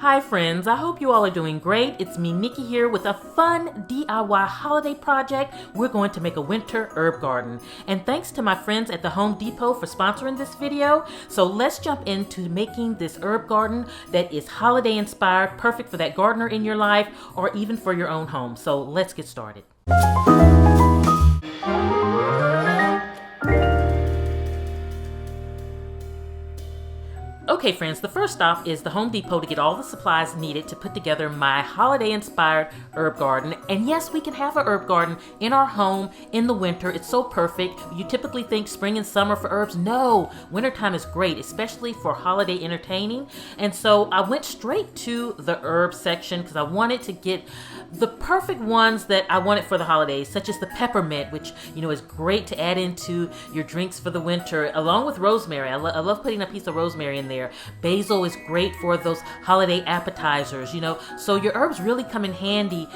Hi friends, I hope you all are doing great. It's me, Nikki, here with a fun DIY holiday project. We're going to make a winter herb garden. And thanks to my friends at the Home Depot for sponsoring this video. So let's jump into making this herb garden that is holiday inspired, perfect for that gardener in your life or even for your own home. So let's get started. Okay friends, the first stop is the Home Depot to get all the supplies needed to put together my holiday-inspired herb garden. And yes, we can have a herb garden in our home in the winter. It's so perfect. You typically think spring and summer for herbs. No, wintertime is great, especially for holiday entertaining. And so I went straight to the herb section because I wanted to get the perfect ones that I wanted for the holidays, such as the peppermint, which, you know, is great to add into your drinks for the winter, along with rosemary. I love putting a piece of rosemary in there. Basil is great for those holiday appetizers, you know, so your herbs really come in handy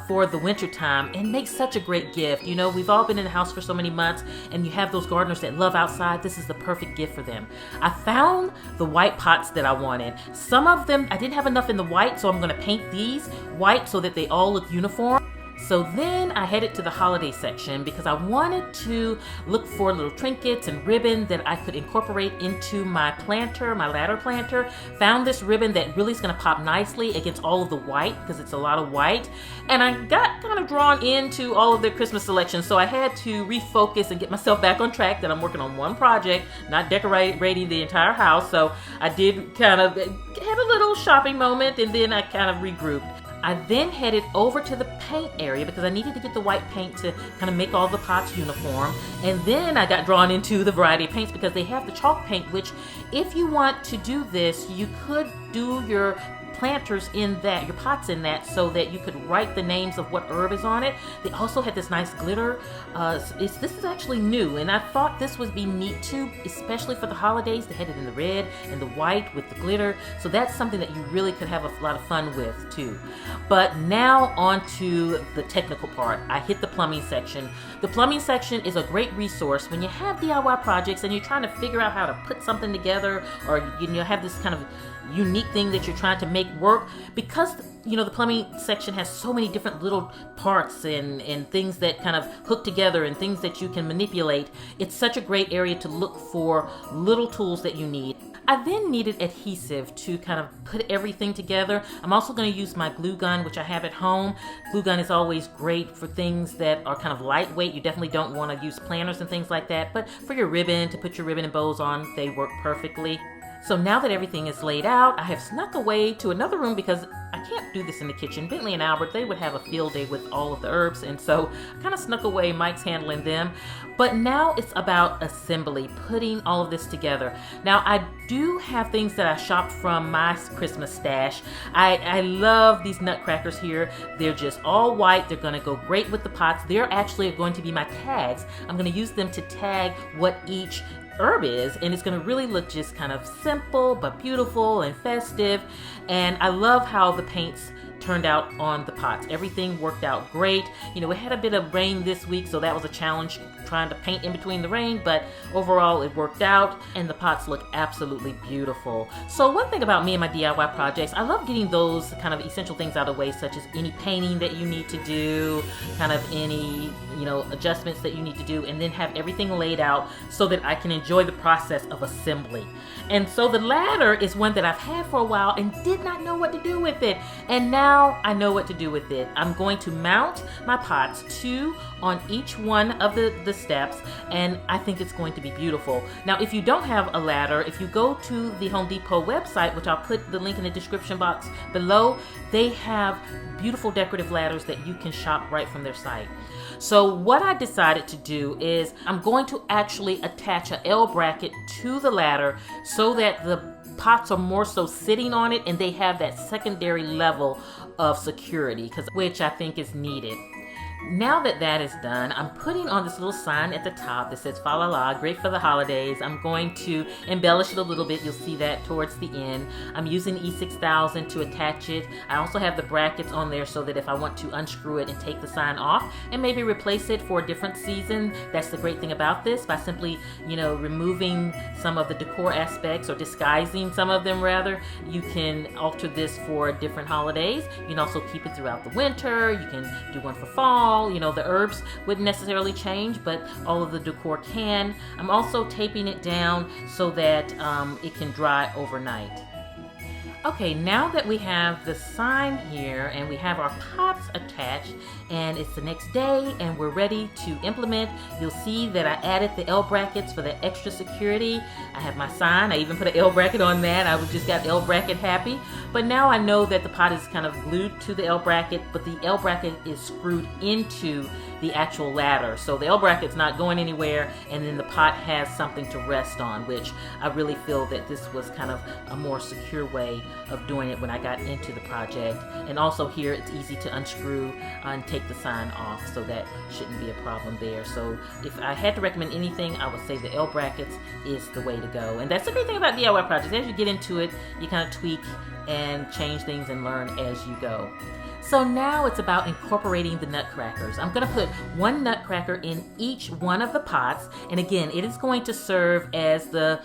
for the winter time and make such a great gift. You know, we've all been in the house for so many months and you have those gardeners that love outside. This is the perfect gift for them. I found the white pots that I wanted. Some of them, I didn't have enough in the white, so I'm going to paint these white so that they all look uniform. So then I headed to the holiday section because I wanted to look for little trinkets and ribbon that I could incorporate into my planter, my ladder planter. Found this ribbon that really is going to pop nicely against all of the white because it's a lot of white. And I got kind of drawn into all of their Christmas selections, so I had to refocus and get myself back on track that I'm working on one project, not decorating the entire house. So I did kind of have a little shopping moment and then I kind of regrouped. I then headed over to the paint area because I needed to get the white paint to kind of make all the pots uniform. And then I got drawn into the variety of paints because they have the chalk paint, which if you want to do this, you could do your planters in that, your pots in that, so that you could write the names of what herb is on it. They also had this nice glitter. This is actually new, and I thought this would be neat too, especially for the holidays. They had it in the red and the white with the glitter, so that's something that you really could have a lot of fun with too. But now on to the technical part. I hit the plumbing section. The plumbing section is a great resource when you have DIY projects and you're trying to figure out how to put something together, or you know, have this kind of unique thing that you're trying to make work, because you know the plumbing section has so many different little parts and things that kind of hook together and things that you can manipulate. It's such a great area to look for little tools that you need. I then needed adhesive to kind of put everything together. I'm also going to use my glue gun, which I have at home. Glue gun is always great for things that are kind of lightweight. You definitely don't want to use planters and things like that, but for your ribbon, to put your ribbon and bows on, they work perfectly. So now that everything is laid out, I have snuck away to another room because I can't do this in the kitchen. Bentley and Albert, they would have a field day with all of the herbs, and so I kind of snuck away. Mike's handling them. But now it's about assembly, putting all of this together. Now I do have things that I shopped from my Christmas stash. I love these nutcrackers here. They're just all white. They're going to go great with the pots. They're actually going to be my tags. I'm going to use them to tag what each herb is, and it's going to really look just kind of simple but beautiful and festive. And I love how the paints turned out on the pots. Everything worked out great. You know, we had a bit of rain this week, so that was a challenge trying to paint in between the rain, but overall it worked out and the pots look absolutely beautiful. So one thing about me and my DIY projects, I love getting those kind of essential things out of the way, such as any painting that you need to do, kind of any, you know, adjustments that you need to do, and then have everything laid out so that I can enjoy the process of assembly. And so the ladder is one that I've had for a while and did not know what to do with it. And now I know what to do with it. I'm going to mount my pots, 2 on each one of the steps, and I think it's going to be beautiful. Now, if you don't have a ladder, if you go to the Home Depot website, which I'll put the link in the description box below, they have beautiful decorative ladders that you can shop right from their site. So what I decided to do is I'm going to actually attach a L bracket to the ladder so that the pots are more so sitting on it and they have that secondary level of security, which I think is needed. Now that that is done, I'm putting on this little sign at the top that says fa la la, great for the holidays. I'm going to embellish it a little bit. You'll see that towards the end. I'm using E6000 to attach it. I also have the brackets on there so that if I want to unscrew it and take the sign off and maybe replace it for a different season, that's the great thing about this. By simply, removing some of the decor aspects or disguising some of them rather, you can alter this for different holidays. You can also keep it throughout the winter. You can do one for fall. The herbs wouldn't necessarily change, but all of the decor can. I'm also taping it down so that it can dry overnight. Okay, now that we have the sign here and we have our pots attached and it's the next day and we're ready to implement, you'll see that I added the L brackets for the extra security. I have my sign. I even put an L bracket on that. I was just got L bracket happy. But now I know that the pot is kind of glued to the L bracket, but the L bracket is screwed into the actual ladder. So the L bracket's not going anywhere, and then the pot has something to rest on, which I really feel that this was kind of a more secure way of doing it when I got into the project. And also here it's easy to unscrew and take the sign off, so that shouldn't be a problem there. So if I had to recommend anything, I would say the L brackets is the way to go. And that's the great thing about DIY projects. As you get into it, you kind of tweak and change things and learn as you go. So now it's about incorporating the nutcrackers. I'm going to put one nutcracker in each one of the pots. And again, it is going to serve as the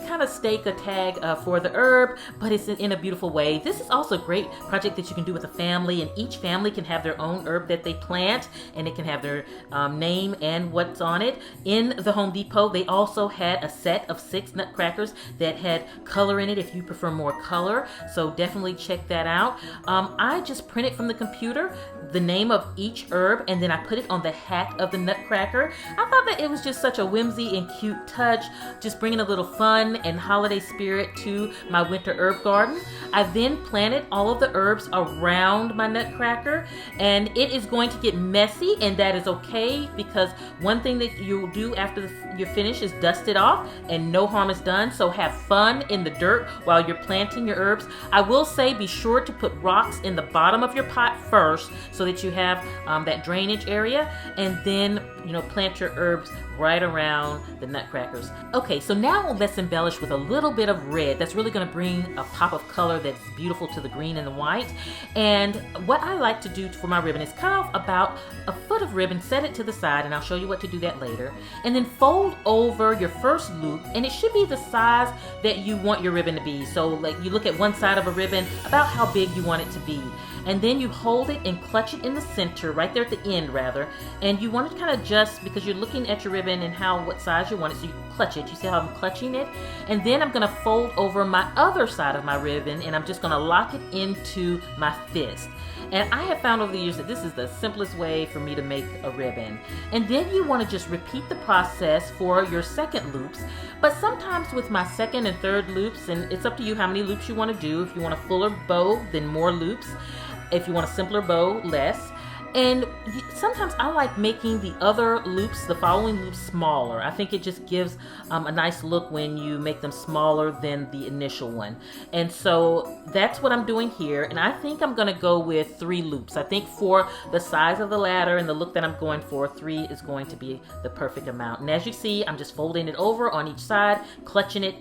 kind of stake, a tag for the herb, but it's in a beautiful way. This is also a great project that you can do with a family, and each family can have their own herb that they plant, and it can have their name and what's on it. In the Home Depot, they also had a set of 6 nutcrackers that had color in it if you prefer more color. So definitely check that out. I just printed from the computer the name of each herb, and then I put it on the hat of the nutcracker. I thought that it was just such a whimsy and cute touch, just bringing a little fun and holiday spirit to my winter herb garden. I then planted all of the herbs around my nutcracker, and it is going to get messy, and that is okay, because one thing that you'll do after you're finished is dust it off, and no harm is done. So have fun in the dirt while you're planting your herbs. I will say be sure to put rocks in the bottom of your pot first so that you have that drainage area, and then plant your herbs right around the nutcrackers. Okay, so now let's embellish with a little bit of red. That's really going to bring a pop of color that's beautiful to the green and the white. And what I like to do for my ribbon is cut off about a foot of ribbon, set it to the side, and I'll show you what to do that later. And then fold over your first loop, and it should be the size that you want your ribbon to be. So like you look at one side of a ribbon, about how big you want it to be. And then you hold it and clutch it in the center, right there at the end rather. And you want to kind of adjust because you're looking at your ribbon and what size you want it. So you clutch it. You see how I'm clutching it? And then I'm going to fold over my other side of my ribbon, and I'm just going to lock it into my fist. And I have found over the years that this is the simplest way for me to make a ribbon. And then you want to just repeat the process for your second loops. But sometimes with my second and third loops, and it's up to you how many loops you want to do. If you want a fuller bow, then more loops. If you want a simpler bow, less. And sometimes I like making the other loops, the following loops, smaller. I think it just gives a nice look when you make them smaller than the initial one. And so that's what I'm doing here. And I think I'm going to go with 3 loops. I think for the size of the ladder and the look that I'm going for, 3 is going to be the perfect amount. And as you see, I'm just folding it over on each side, clutching it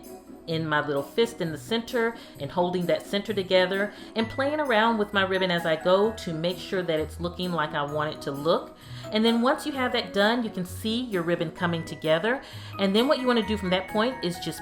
in my little fist in the center and holding that center together and playing around with my ribbon as I go to make sure that it's looking like I want it to look. And then once you have that done, you can see your ribbon coming together. And then what you want to do from that point is just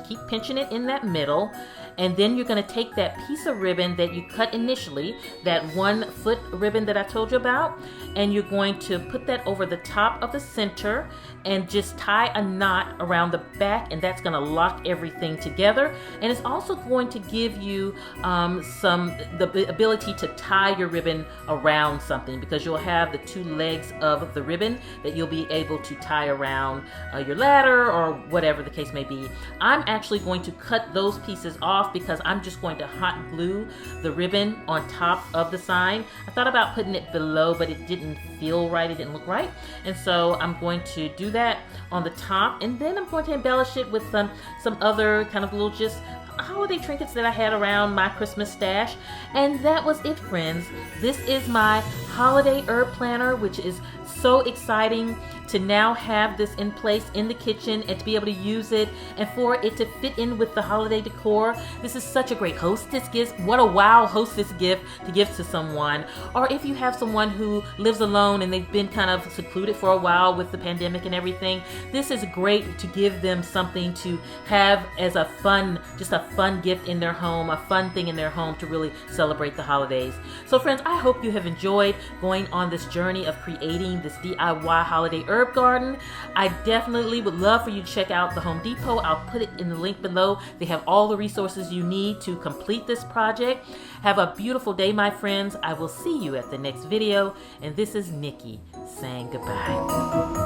keep pinching it in that middle. And then you're going to take that piece of ribbon that you cut initially, that 1 foot ribbon that I told you about, and you're going to put that over the top of the center and just tie a knot around the back, and that's going to lock everything together. And it's also going to give you the ability to tie your ribbon around something, because you'll have the 2 legs of the ribbon that you'll be able to tie around your ladder or whatever the case may be. I'm actually going to cut those pieces off because I'm just going to hot glue the ribbon on top of the sign. I thought about putting it below, but it didn't feel right. It didn't look right. And so I'm going to do that on the top, and then I'm going to embellish it with some other kind of little just holiday trinkets that I had around my Christmas stash. And that was it, friends. This is my holiday herb planner, which is so exciting to now have this in place in the kitchen and to be able to use it and for it to fit in with the holiday decor. This is such a great hostess gift. What a wow hostess gift to give to someone. Or if you have someone who lives alone and they've been kind of secluded for a while with the pandemic and everything, this is great to give them something to have as a fun, just a fun gift in their home, a fun thing in their home to really celebrate the holidays. So friends, I hope you have enjoyed going on this journey of creating this DIY holiday herb garden. I definitely would love for you to check out the Home Depot. I'll put it in the link below. They have all the resources you need to complete this project. Have a beautiful day, my friends. I will see you at the next video. And this is Nikki saying goodbye.